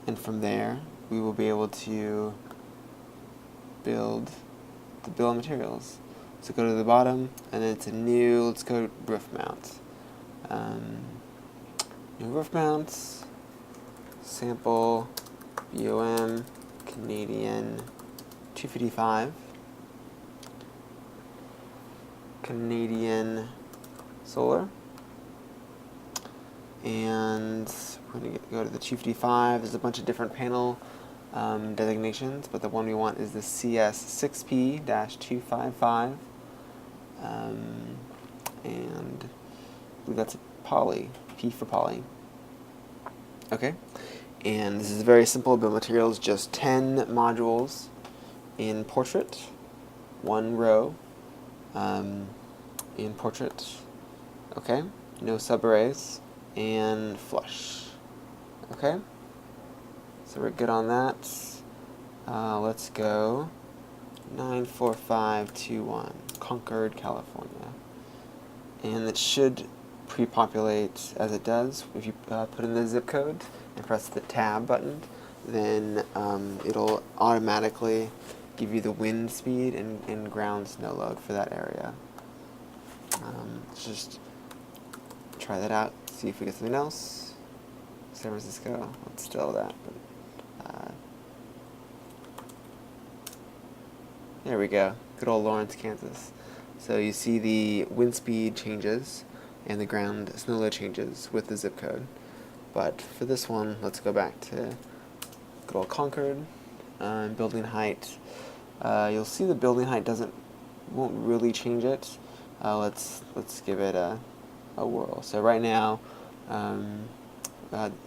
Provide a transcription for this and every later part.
and from there we will be able to build the bill of materials. So go to the bottom, and then it's a new, let's go roof mount. New roof mounts, sample, BOM, Canadian 255, Canadian solar, and we're going to go to the 255. There's a bunch of different panel designations, but the one we want is the CS6P-255, and I believe that's poly, P for poly. Okay, and this is very simple bill of materials, just 10 modules in portrait, one row in portrait, okay, no subarrays, and flush. Okay, so we're good on that. Let's go 94521, Concord, California. And it should pre-populate as it does. If you put in the zip code and press the tab button, then it'll automatically give you the wind speed and ground snow load for that area. Let's just try that out, see if we get something else. San Francisco, it's still that, but there we go. Good old Lawrence, Kansas. So you see the wind speed changes and the ground snow load changes with the zip code. But for this one, let's go back to good old Concord. Building height. You'll see the building height won't really change it. Let's give it a whirl. So right now,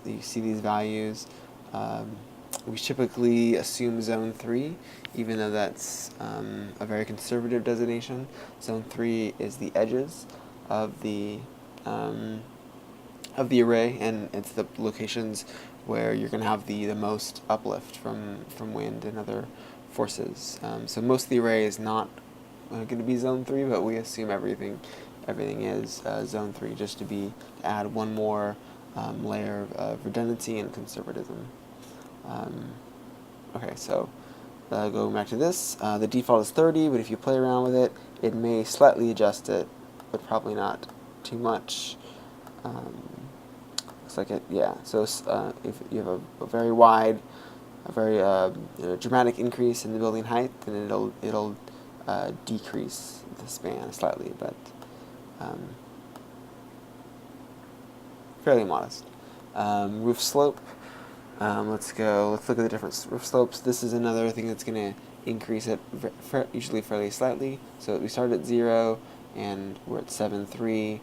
you see these values. We typically assume zone 3, even though that's a very conservative designation. Zone 3 is the edges of the array, and it's the locations where you're going to have the most uplift from wind and other forces. So most of the array is not going to be zone 3, but we assume everything is zone 3, just to add one more layer of redundancy and conservatism. Okay, so going back to this, the default is 30, but if you play around with it, it may slightly adjust it, but probably not too much. Looks like it, yeah. So if you have a very wide, a very dramatic increase in the building height, then it'll decrease the span slightly, but fairly modest. Roof slope. Let's look at the different roof slopes. This is another thing that's going to increase it usually fairly slightly. So we started at 0, and we're at 7.3.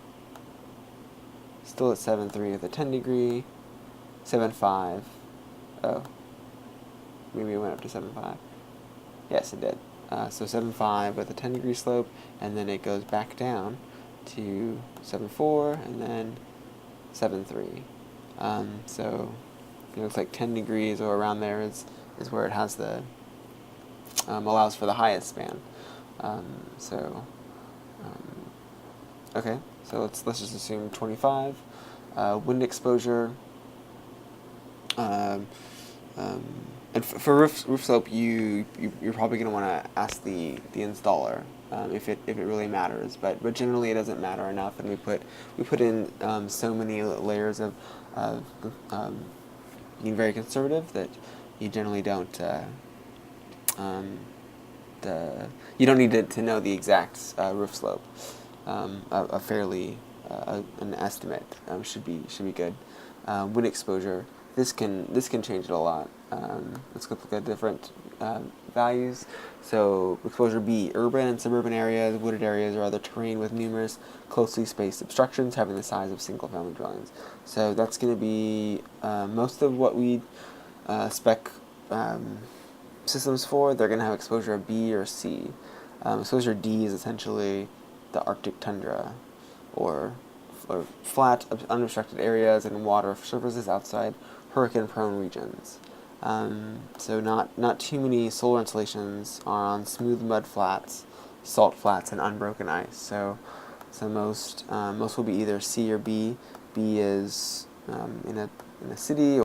Still at 7.3 with a 10 degree. 7.5. Oh. Maybe it went up to 7.5. Yes, it did. So 7.5 with a 10 degree slope, and then it goes back down to 7.4, and then 7.3. So it looks like 10 degrees or around there is where it has the allows for the highest span. Okay, so let's just assume 25. Wind exposure. And for roof slope, you're probably going to want to ask the installer if it really matters, but generally it doesn't matter enough, and we put in so many layers of being very conservative that you generally don't you don't need to know the exact roof slope. A fairly an estimate should be good. Wind exposure. This can change it a lot. Let's go look at different values. So exposure B, urban and suburban areas, wooded areas, or other terrain with numerous closely spaced obstructions having the size of single-family dwellings. So that's going to be most of what we spec systems for. They're going to have exposure B or C. Exposure D is essentially the Arctic tundra, or flat, unobstructed areas and water surfaces outside hurricane-prone regions. So not too many solar installations are on smooth mud flats, salt flats, and unbroken ice. So most will be either C or B. B is in a city